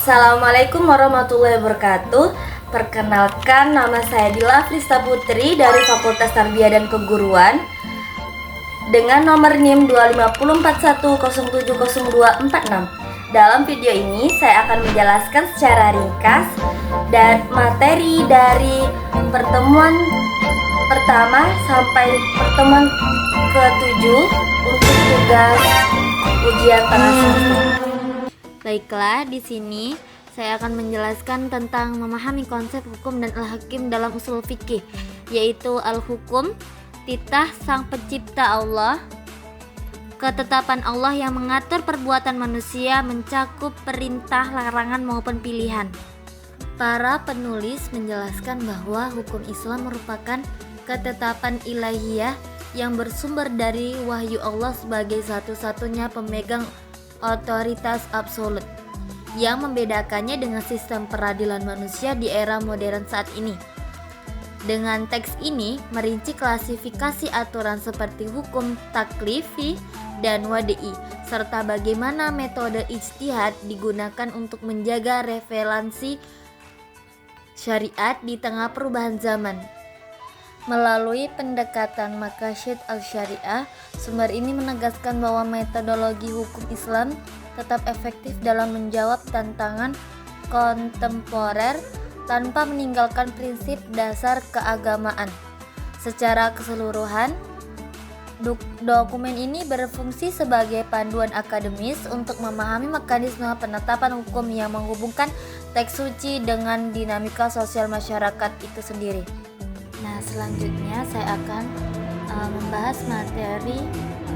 Assalamualaikum warahmatullahi wabarakatuh. Perkenalkan, nama saya Dila Frista Putri dari Fakultas Tarbiyah dan Keguruan dengan nomor NIM 25041070246. Dalam video ini saya akan menjelaskan secara ringkas dan materi dari pertemuan pertama sampai pertemuan ke-7 untuk tugas ujian tengah semester. Baiklah, di sini saya akan menjelaskan tentang memahami konsep hukum dan al-hakim dalam usul fikih, yaitu al-hukum, titah sang pencipta Allah, ketetapan Allah yang mengatur perbuatan manusia mencakup perintah, larangan maupun pilihan. Para penulis menjelaskan bahwa hukum Islam merupakan ketetapan ilahiyah yang bersumber dari wahyu Allah sebagai satu-satunya pemegang otoritas absolut, yang membedakannya dengan sistem peradilan manusia di era modern saat ini. Dengan teks ini merinci klasifikasi aturan seperti hukum taklifi dan wada'i, serta bagaimana metode ijtihad digunakan untuk menjaga relevansi syariat di tengah perubahan zaman. Melalui pendekatan maqasid al-syariah, sumber ini menegaskan bahwa metodologi hukum Islam tetap efektif dalam menjawab tantangan kontemporer tanpa meninggalkan prinsip dasar keagamaan. Secara keseluruhan, dokumen ini berfungsi sebagai panduan akademis untuk memahami mekanisme penetapan hukum yang menghubungkan teks suci dengan dinamika sosial masyarakat itu sendiri. Nah, selanjutnya saya akan membahas materi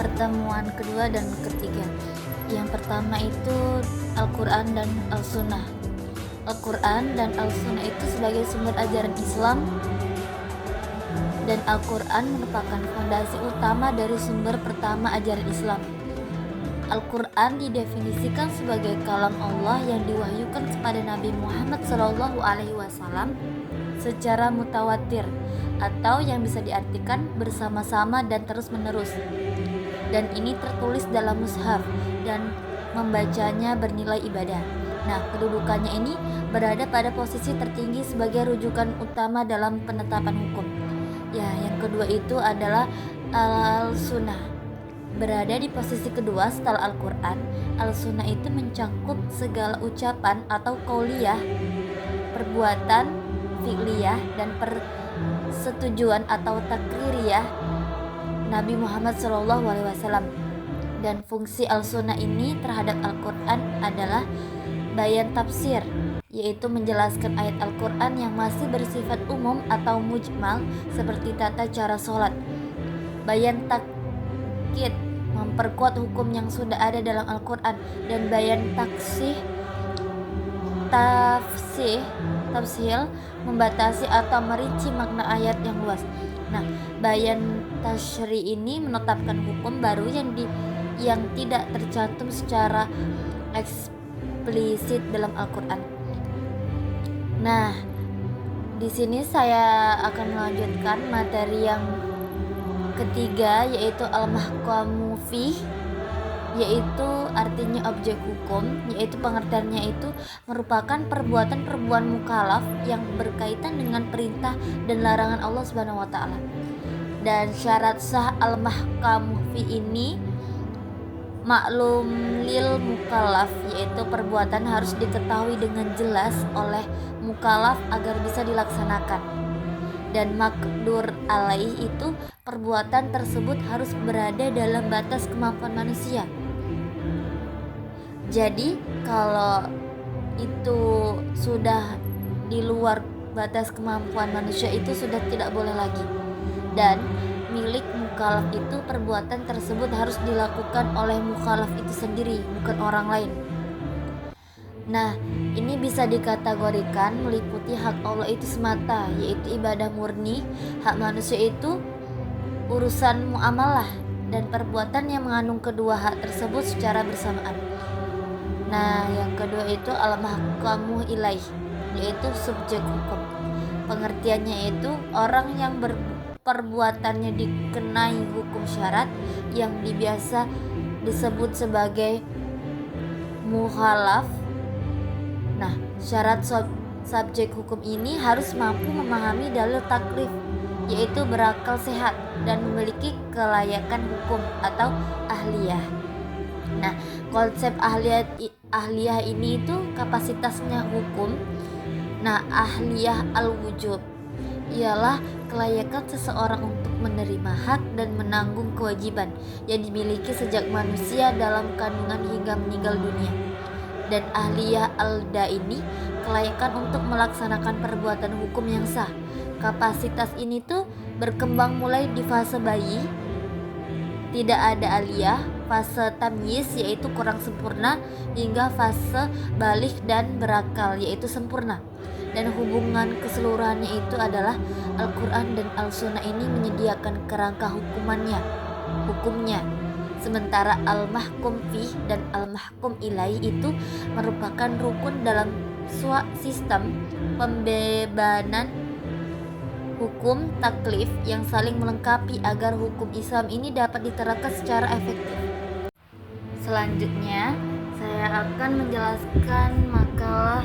pertemuan kedua dan ketiga. Yang pertama itu Al-Quran dan Al-Sunnah. Al-Quran dan Al-Sunnah itu sebagai sumber ajaran Islam, dan Al-Quran merupakan fondasi utama dari sumber pertama ajaran Islam. Al-Quran didefinisikan sebagai kalam Allah yang diwahyukan kepada Nabi Muhammad SAW secara mutawatir, atau yang bisa diartikan bersama-sama dan terus-menerus. Dan ini tertulis dalam mushaf dan membacanya bernilai ibadah. Nah, kedudukannya ini berada pada posisi tertinggi sebagai rujukan utama dalam penetapan hukum. Ya, yang kedua itu adalah Al-Sunnah. Berada di posisi kedua setelah Al-Quran, Al-Sunnah itu mencakup segala ucapan atau qauliyah, perbuatan fi'liyah, dan persetujuan atau takririyah Nabi Muhammad SAW. Dan fungsi Al-Sunnah ini terhadap Al-Quran adalah bayan tafsir, yaitu menjelaskan ayat Al-Quran yang masih bersifat umum atau mujmal seperti tata cara sholat. Bayan takkid, memperkuat hukum yang sudah ada dalam Al-Quran. Dan bayan tafsil, membatasi atau merinci makna ayat yang luas. Nah, bayan tasyri ini menetapkan hukum baru yang tidak tercantum secara eksplisit dalam Al-Quran. Nah, di sini saya akan melanjutkan materi yang ketiga, yaitu al-mahkamu fih, yaitu artinya objek hukum, yaitu pengertiannya itu merupakan perbuatan mukallaf yang berkaitan dengan perintah dan larangan Allah Subhanahu wa taala. Dan syarat sah al-mahkamu fi ini maklum lil mukallaf, yaitu perbuatan harus diketahui dengan jelas oleh mukallaf agar bisa dilaksanakan. Dan makdur alaih itu perbuatan tersebut harus berada dalam batas kemampuan manusia. Jadi kalau itu sudah di luar batas kemampuan manusia, itu sudah tidak boleh lagi. Dan milik mukallaf itu perbuatan tersebut harus dilakukan oleh mukallaf itu sendiri, bukan orang lain. Nah, ini bisa dikategorikan meliputi hak Allah itu semata, yaitu ibadah murni. Hak manusia itu urusan muamalah dan perbuatan yang mengandung kedua hak tersebut secara bersamaan. Nah, yang kedua itu al-mahkamu ilaih, yaitu subjek hukum. Pengertiannya itu orang yang perbuatannya dikenai hukum syarat yang biasa disebut sebagai mukhalaf Nah, syarat subjek hukum ini harus mampu memahami dalil taklif, yaitu berakal sehat dan memiliki kelayakan hukum atau ahliyah. Nah, konsep ahliyah ini itu kapasitasnya hukum. Nah, ahliyah al-wujub ialah kelayakan seseorang untuk menerima hak dan menanggung kewajiban yang dimiliki sejak manusia dalam kandungan hingga meninggal dunia. Dan ahliyah al-da ini kelayakan untuk melaksanakan perbuatan hukum yang sah. Kapasitas ini tuh berkembang mulai di fase bayi, tidak ada aliyah, fase tamyiz yaitu kurang sempurna, hingga fase baligh dan berakal yaitu sempurna. Dan hubungan keseluruhannya itu adalah Al-Quran dan Al-Sunnah ini menyediakan kerangka hukumnya. Sementara Al-Mahkum Fih dan Al-Mahkum Ilaih itu merupakan rukun dalam sistem pembebanan hukum taklif yang saling melengkapi agar hukum Islam ini dapat diterapkan secara efektif. Selanjutnya, saya akan menjelaskan makalah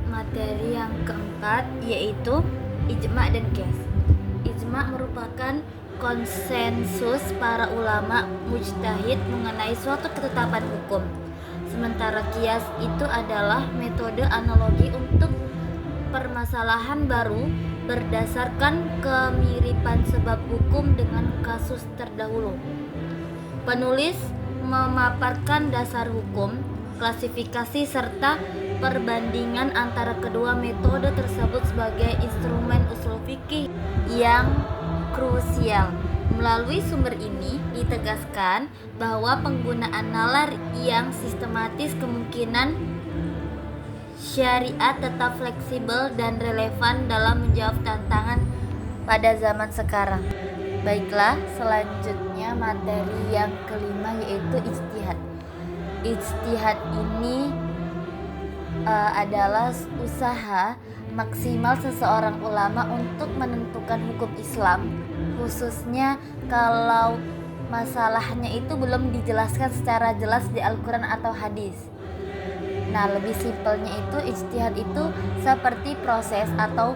materi yang keempat, yaitu ijma dan qiyas. Ijma merupakan konsensus para ulama mujtahid mengenai suatu ketetapan hukum. Sementara qiyas itu adalah metode analogi untuk permasalahan baru berdasarkan kemiripan sebab hukum dengan kasus terdahulu. Penulis memaparkan dasar hukum, klasifikasi serta perbandingan antara kedua metode tersebut sebagai instrumen usul fikih yang krusial. Melalui sumber ini ditegaskan bahwa penggunaan nalar yang sistematis kemungkinan syariat tetap fleksibel dan relevan dalam menjawab tantangan pada zaman sekarang. Baiklah, selanjutnya materi yang kelima yaitu ijtihad. Ijtihad ini adalah usaha maksimal seseorang ulama untuk menentukan hukum Islam, khususnya kalau masalahnya itu belum dijelaskan secara jelas di Al-Quran atau hadis. Nah, lebih simpelnya itu ijtihad itu seperti proses atau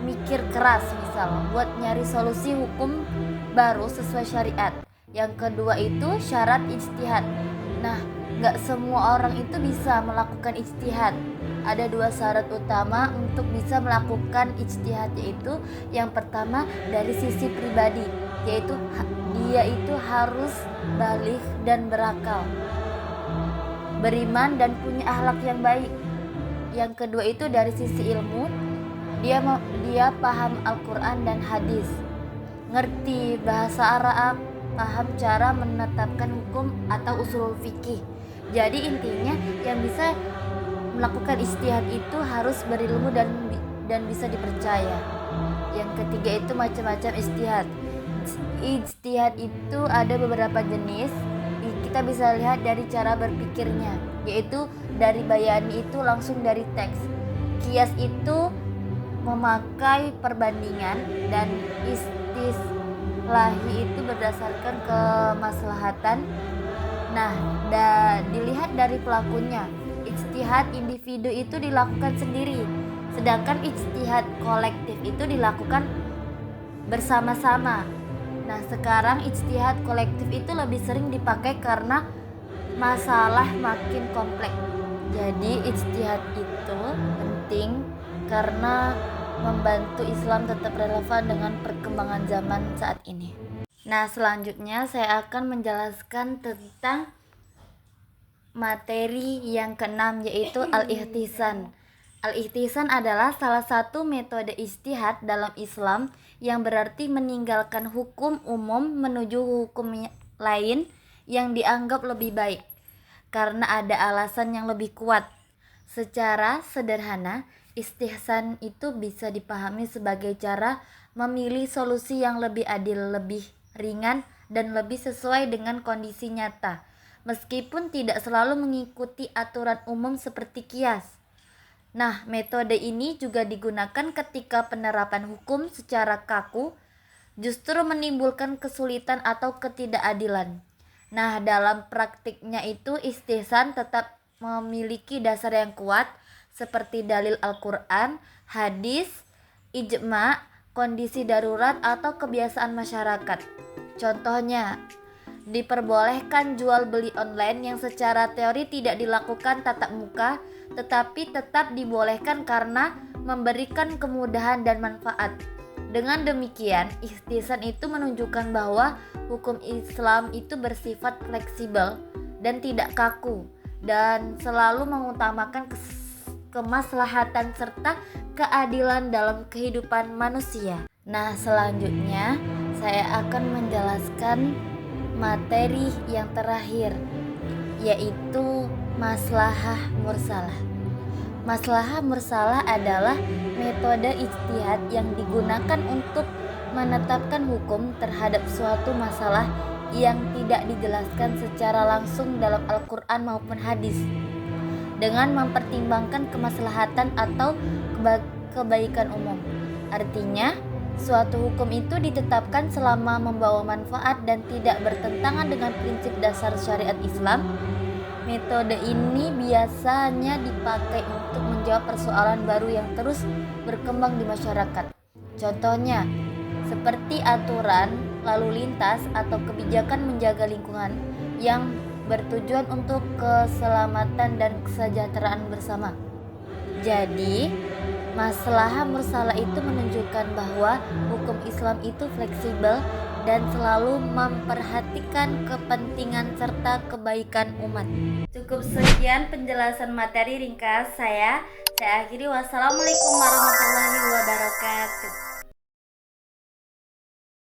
mikir keras misal buat nyari solusi hukum baru sesuai syariat. Yang kedua itu syarat ijtihad. Nah, gak semua orang itu bisa melakukan ijtihad. Ada dua syarat utama untuk bisa melakukan ijtihad, yaitu yang pertama dari sisi pribadi, yaitu dia itu harus baligh dan berakal, beriman dan punya akhlak yang baik. Yang kedua itu dari sisi ilmu, dia paham Al-Quran dan hadis, ngerti bahasa Arab, paham cara menetapkan hukum atau usul fikih. Jadi intinya yang bisa melakukan ijtihad itu harus berilmu dan bisa dipercaya. Yang ketiga itu macam-macam ijtihad. Ijtihad itu ada beberapa jenis. Kita bisa lihat dari cara berpikirnya, yaitu dari bayani itu langsung dari teks. Qiyas itu memakai perbandingan, dan istislahi itu berdasarkan kemaslahatan. Nah, dilihat dari pelakunya. Ijtihad individu itu dilakukan sendiri, sedangkan ijtihad kolektif itu dilakukan bersama-sama. Nah, sekarang ijtihad kolektif itu lebih sering dipakai karena masalah makin kompleks. Jadi ijtihad itu penting karena membantu Islam tetap relevan dengan perkembangan zaman saat ini. Nah, selanjutnya saya akan menjelaskan tentang materi yang keenam, yaitu al-ihtisan. Al-ihtisan adalah salah satu metode ijtihad dalam Islam yang berarti meninggalkan hukum umum menuju hukum lain yang dianggap lebih baik karena ada alasan yang lebih kuat. Secara sederhana, istihsan itu bisa dipahami sebagai cara memilih solusi yang lebih adil, lebih ringan, dan lebih sesuai dengan kondisi nyata, meskipun tidak selalu mengikuti aturan umum seperti qiyas. Nah, metode ini juga digunakan ketika penerapan hukum secara kaku justru menimbulkan kesulitan atau ketidakadilan. Nah, dalam praktiknya itu istihsan tetap memiliki dasar yang kuat, seperti dalil Al-Quran, hadis, ijma, kondisi darurat, atau kebiasaan masyarakat. Contohnya, diperbolehkan jual beli online yang secara teori tidak dilakukan tatap muka, tetapi tetap dibolehkan karena memberikan kemudahan dan manfaat. Dengan demikian, ihtisan itu menunjukkan bahwa hukum Islam itu bersifat fleksibel dan tidak kaku, dan selalu mengutamakan kemaslahatan serta keadilan dalam kehidupan manusia. Nah, selanjutnya saya akan menjelaskan materi yang terakhir, yaitu maslahah mursalah. Maslahah mursalah adalah metode ijtihad yang digunakan untuk menetapkan hukum terhadap suatu masalah yang tidak dijelaskan secara langsung dalam Al-Quran maupun hadis, dengan mempertimbangkan kemaslahatan atau kebaikan umum. Artinya, suatu hukum itu ditetapkan selama membawa manfaat dan tidak bertentangan dengan prinsip dasar syariat Islam. Metode ini biasanya dipakai untuk menjawab persoalan baru yang terus berkembang di masyarakat. Contohnya, seperti aturan lalu lintas atau kebijakan menjaga lingkungan yang bertujuan untuk keselamatan dan kesejahteraan bersama. Jadi, maslahah mursalah itu menunjukkan bahwa hukum Islam itu fleksibel dan selalu memperhatikan kepentingan serta kebaikan umat. Cukup sekian penjelasan materi ringkas saya. Saya akhiri, wassalamualaikum warahmatullahi wabarakatuh.